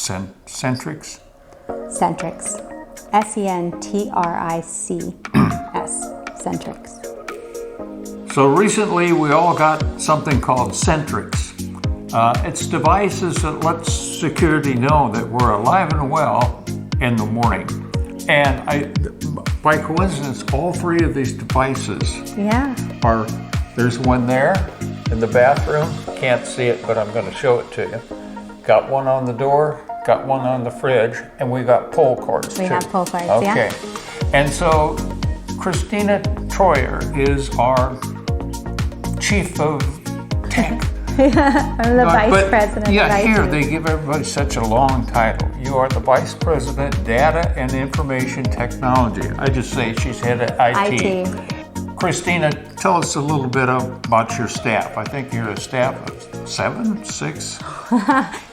Sentrics? Sentrics. Sentrics. Sentrics. So recently we all got something called Sentrics. It's devices that let security know that we're alive and well in the morning. And by coincidence, all three of these devices there's one there in the bathroom. Can't see it, but I'm going to show it to you. Got one on the door, got one on the fridge, and we got pull cords too. We have pull cords, okay. And so Christina Troyer is our chief of tech. I'm the vice president of IT. Here they give everybody such a long title. You are the vice president, data and information technology. I just say she's head of IT. Christina, tell us a little bit about your staff. I think you're a staff of 7, 6?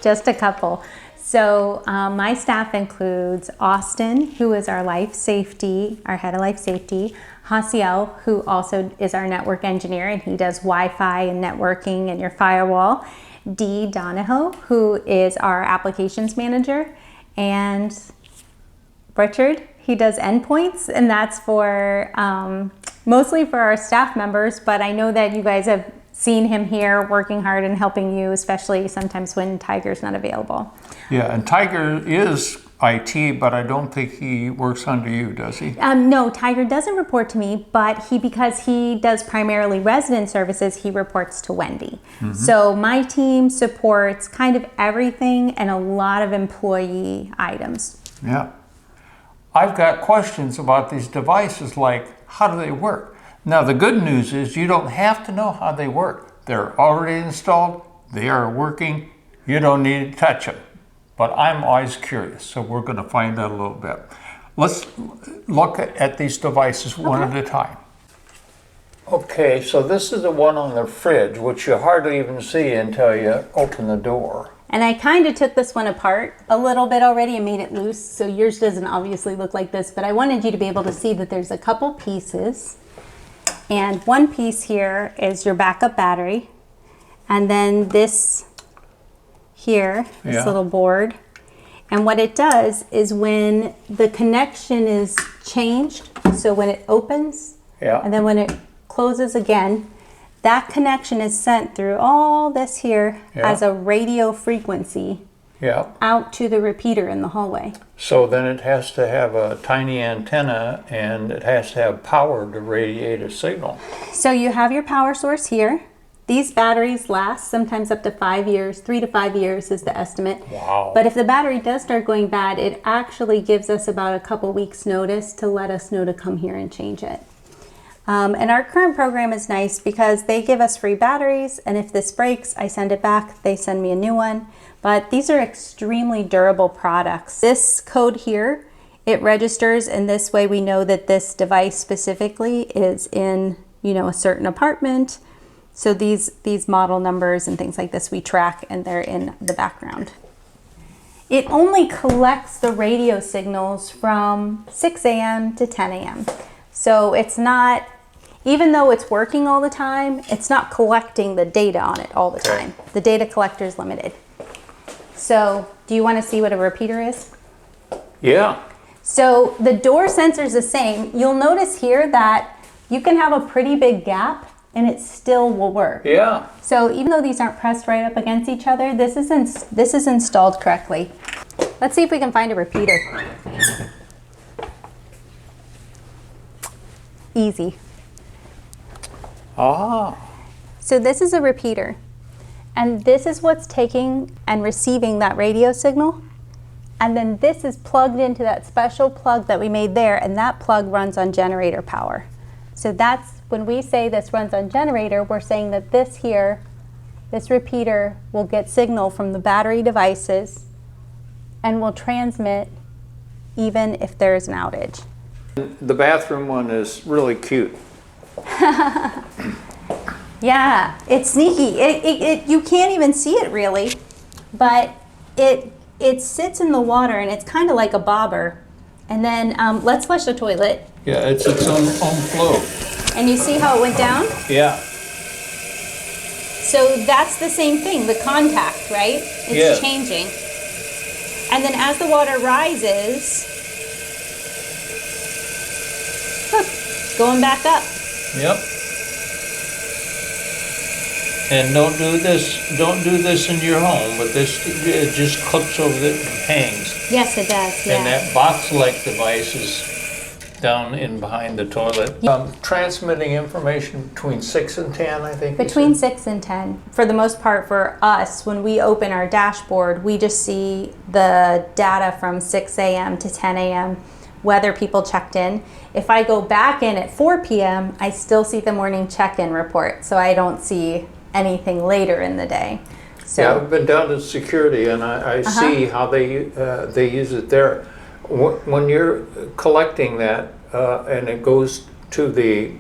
Just a couple. So my staff includes Austin, who is our head of life safety, Hasiel, who also is our network engineer, and he does Wi-Fi and networking and your firewall, Dee Donahoe, who is our applications manager, and Richard, he does endpoints, and that's for mostly for our staff members, but I know that you guys have seen him here working hard and helping you, especially sometimes when Tiger's not available. Yeah, and Tiger is IT, but I don't think he works under you, does he? No, Tiger doesn't report to me, but because he does primarily resident services, he reports to Wendy. Mm-hmm. So my team supports kind of everything and a lot of employee items. Yeah. I've got questions about these devices, like how do they work? Now, the good news is you don't have to know how they work. They're already installed. They are working. You don't need to touch them. But I'm always curious, so we're going to find out a little bit. Let's look at these devices one at a time. Okay, so this is the one on the fridge, which you hardly even see until you open the door. And I kind of took this one apart a little bit already and made it loose, so yours doesn't obviously look like this, but I wanted you to be able to see that there's a couple pieces. And one piece here is your backup battery. And then this here, this little board. And what it does is when the connection is changed, so when it opens, and then when it closes again, that connection is sent through all this here as a radio frequency out to the repeater in the hallway. So then it has to have a tiny antenna and it has to have power to radiate a signal. So you have your power source here. These batteries last sometimes up to 5 years, 3 to 5 years is the estimate. Wow. But if the battery does start going bad, it actually gives us about a couple weeks notice to let us know to come here and change it. And our current program is nice because they give us free batteries, and if this breaks, I send it back, they send me a new one. But these are extremely durable products. This code here, it registers, and this way we know that this device specifically is in, a certain apartment. So these model numbers and things like this we track, and they're in the background. It only collects the radio signals from 6 a.m. to 10 a.m. So it's not, even though it's working all the time, it's not collecting the data on it all the time. The data collector is limited. So do you want to see what a repeater is? Yeah. So the door sensor is the same. You'll notice here that you can have a pretty big gap and it still will work. Yeah. So even though these aren't pressed right up against each other, this is installed correctly. Let's see if we can find a repeater. Easy. So this is a repeater, and this is what's taking and receiving that radio signal, and then this is plugged into that special plug that we made there, and that plug runs on generator power. So that's when we say this runs on generator, we're saying that this repeater will get signal from the battery devices and will transmit even if there's an outage. The bathroom one is really cute. Yeah, it's sneaky. You can't even see it really, but it sits in the water and it's kind of like a bobber. And then let's flush the toilet. Yeah, it's its own flow. And you see how it went down? Yeah. So that's the same thing, the contact, right? It's changing. And then as the water rises, look, it's going back up. Yep. And don't do this in your home, but this it just clips over the hangs. Yes, it does. Yeah. And that box-like device is down in behind the toilet. Transmitting information between 6 and 10, I think. Between 6 and 10. For the most part, for us, when we open our dashboard, we just see the data from 6 a.m. to 10 a.m., whether people checked in. If I go back in at 4 p.m., I still see the morning check-in report, so I don't see anything later in the day. So, yeah, I've been down to security, and I see how they use it there. When you're collecting that and it goes to the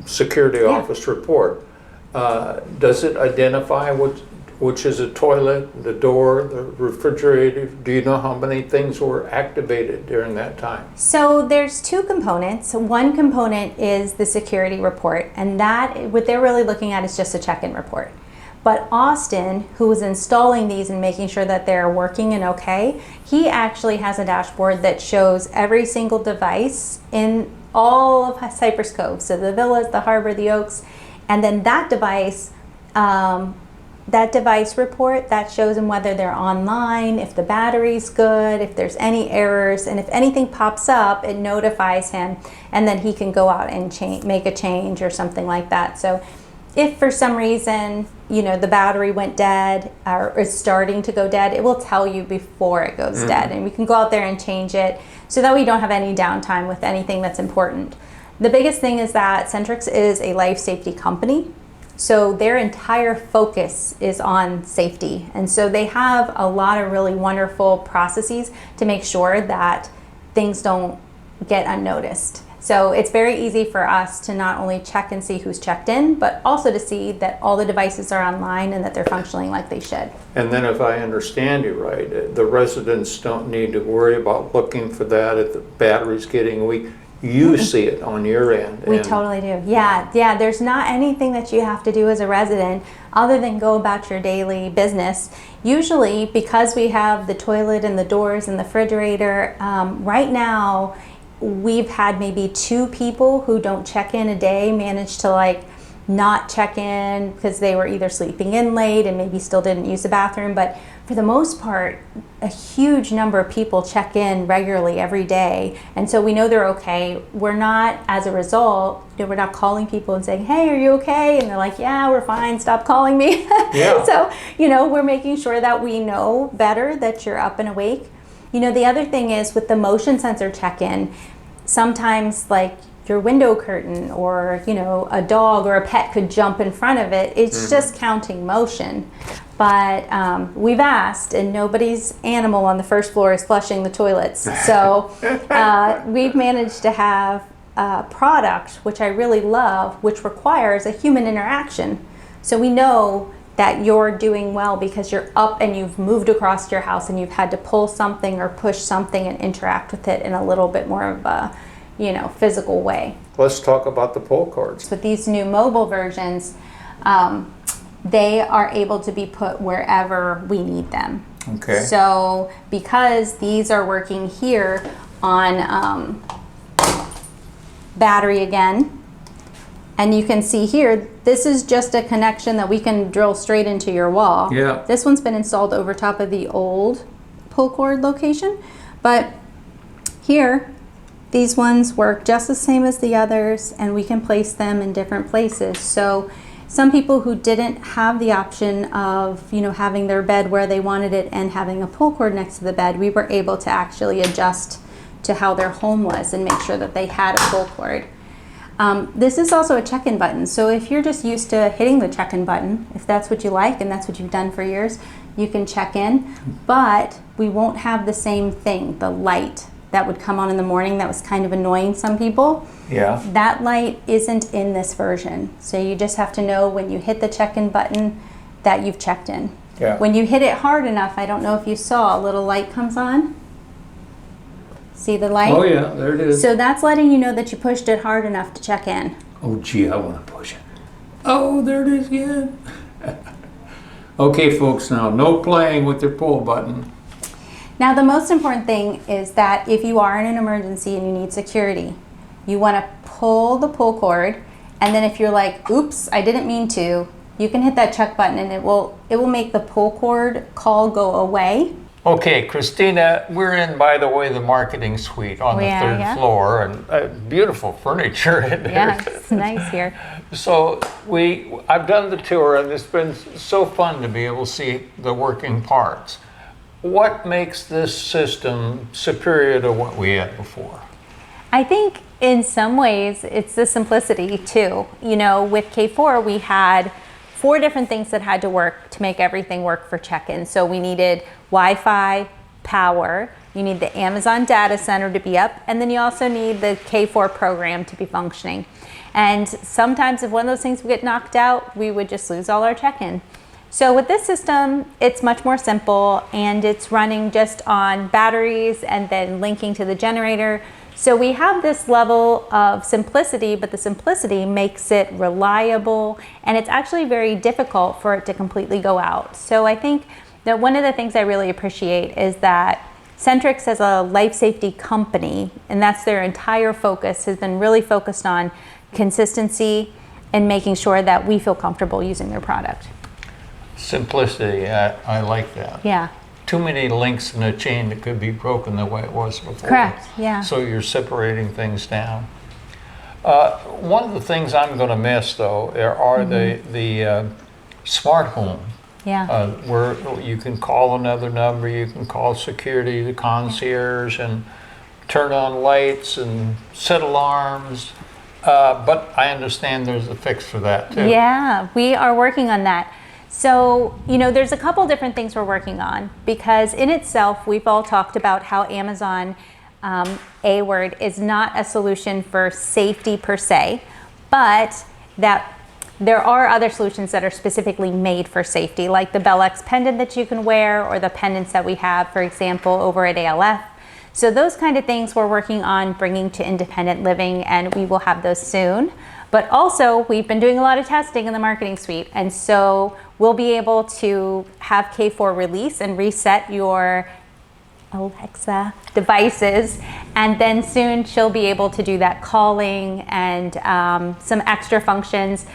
security office report, does it identify which is a toilet, the door, the refrigerator? Do you know how many things were activated during that time? So there's two components. One component is the security report, and that what they're really looking at is just a check-in report. But Austin, who was installing these and making sure that they're working and okay, he actually has a dashboard that shows every single device in all of Cypress Cove. So the villas, the harbor, the oaks, and then that device report, that shows them whether they're online, if the battery's good, if there's any errors, and if anything pops up, it notifies him, and then he can go out and make a change or something like that. So if for some reason, the battery went dead or is starting to go dead, it will tell you before it goes dead, and we can go out there and change it so that we don't have any downtime with anything that's important. The biggest thing is that Sentrics is a life safety company. So their entire focus is on safety. And so they have a lot of really wonderful processes to make sure that things don't get unnoticed. So it's very easy for us to not only check and see who's checked in, but also to see that all the devices are online and that they're functioning like they should. And then if I understand you right, the residents don't need to worry about looking for that if the battery's getting weak. You see it on your end. We totally do. Yeah. There's not anything that you have to do as a resident other than go about your daily business. Usually, because we have the toilet and the doors and the refrigerator, right now we've had maybe 2 people who don't check in a day manage to not check in because they were either sleeping in late and maybe still didn't use the bathroom. But for the most part, a huge number of people check in regularly every day. And so we know they're okay. We're not, as a result, we're not calling people and saying, hey, are you okay? And they're like, yeah, we're fine. Stop calling me. Yeah. So, we're making sure that we know better that you're up and awake. The other thing is with the motion sensor check-in, sometimes your window curtain or a dog or a pet could jump in front of it. It's just counting motion. But we've asked, and nobody's animal on the first floor is flushing the toilets. So we've managed to have a product, which I really love, which requires a human interaction. So we know that you're doing well because you're up and you've moved across your house and you've had to pull something or push something and interact with it in a little bit more of a physical way. Let's talk about the pull cords. With these new mobile versions, they are able to be put wherever we need them. Okay. So because these are working here on battery again, and you can see here, this is just a connection that we can drill straight into your wall. Yeah. This one's been installed over top of the old pull cord location, but here, these ones work just the same as the others, and we can place them in different places. So some people who didn't have the option of, having their bed where they wanted it and having a pull cord next to the bed, we were able to actually adjust to how their home was and make sure that they had a pull cord. This is also a check-in button. So if you're just used to hitting the check-in button, if that's what you like and that's what you've done for years, you can check in, but we won't have the same thing, the light that would come on in the morning that was kind of annoying some people. Yeah. That light isn't in this version. So you just have to know when you hit the check-in button that you've checked in. Yeah. When you hit it hard enough, I don't know if you saw, a little light comes on. See the light? Oh yeah, there it is. So that's letting you know that you pushed it hard enough to check in. Oh gee, I want to push it. Oh, there it is again. Okay folks, now no playing with your pull button. Now, the most important thing is that if you are in an emergency and you need security, you want to pull the pull cord, and then if you're like, oops, I didn't mean to, you can hit that check button and it will make the pull cord call go away. Okay, Christina, we're in, by the way, the marketing suite on the third floor, and beautiful furniture in there. Yeah, it's nice here. So I've done the tour, and it's been so fun to be able to see the working parts. What makes this system superior to what we had before? I think in some ways it's the simplicity too. You know, with K4 we had 4 different things that had to work to make everything work for check-in. So we needed Wi-Fi, power, you need the Amazon data center to be up, and then you also need the K4 program to be functioning. And sometimes if one of those things would get knocked out, we would just lose all our check-in. So with this system, it's much more simple, and it's running just on batteries and then linking to the generator. So we have this level of simplicity, but the simplicity makes it reliable, and it's actually very difficult for it to completely go out. So I think that one of the things I really appreciate is that Sentrics as a life safety company, and that's their entire focus, has been really focused on consistency and making sure that we feel comfortable using their product. Simplicity, I like that. Yeah. Too many links in a chain that could be broken the way it was before. Correct, yeah. So you're separating things down. One of the things I'm going to miss, though, are the smart home. Yeah. Where you can call another number, you can call security, the concierge, and turn on lights and set alarms. But I understand there's a fix for that, too. Yeah, we are working on that. So, you know, there's a couple different things we're working on, because in itself, we've all talked about how Amazon A-word is not a solution for safety per se, but that there are other solutions that are specifically made for safety, like the Bell X pendant that you can wear, or the pendants that we have, for example, over at ALF. So those kind of things we're working on bringing to independent living, and we will have those soon. But also, we've been doing a lot of testing in the marketing suite, and so we'll be able to have K4 release and reset your Alexa devices, and then soon she'll be able to do that calling and some extra functions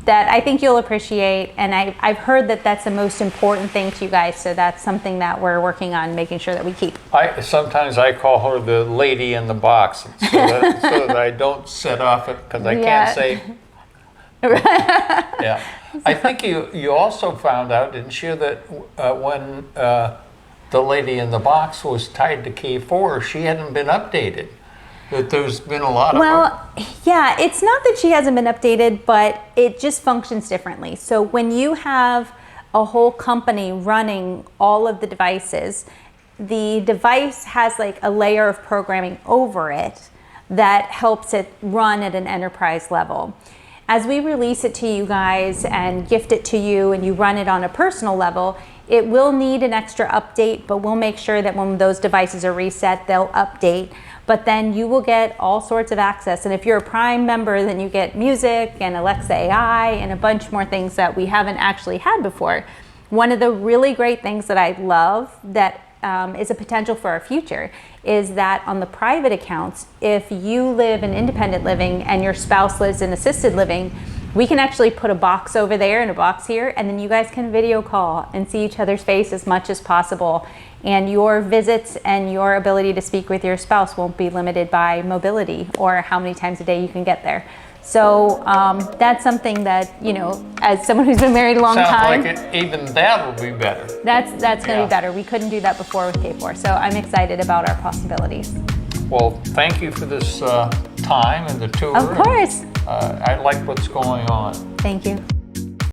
that I think you'll appreciate, and I've heard that that's the most important thing to you guys, so that's something that we're working on making sure that we keep. Sometimes I call her the lady in the box, so that I don't set off it, because I can't say. Yeah, I think you also found out, didn't you, that when the lady in the box was tied to K4, she hadn't been updated. That there's been a lot of yeah, it's not that she hasn't been updated, but it just functions differently. So when you have a whole company running all of the devices, the device has like a layer of programming over it that helps it run at an enterprise level. As we release it to you guys and gift it to you, and you run it on a personal level, it will need an extra update, but we'll make sure that when those devices are reset, they'll update. But then you will get all sorts of access. And if you're a Prime member, then you get music and Alexa AI and a bunch more things that we haven't actually had before. One of the really great things that I love that is a potential for our future is that on the private accounts, if you live in independent living and your spouse lives in assisted living, we can actually put a box over there and a box here, and then you guys can video call and see each other's face as much as possible. And your visits and your ability to speak with your spouse won't be limited by mobility or how many times a day you can get there. So that's something that, you know, as someone who's been married a long time. Sounds like even that will be better. That's going to be better. We couldn't do that before with K4. So I'm excited about our possibilities. Well, thank you for this time and the tour. Of course. I like what's going on. Thank you.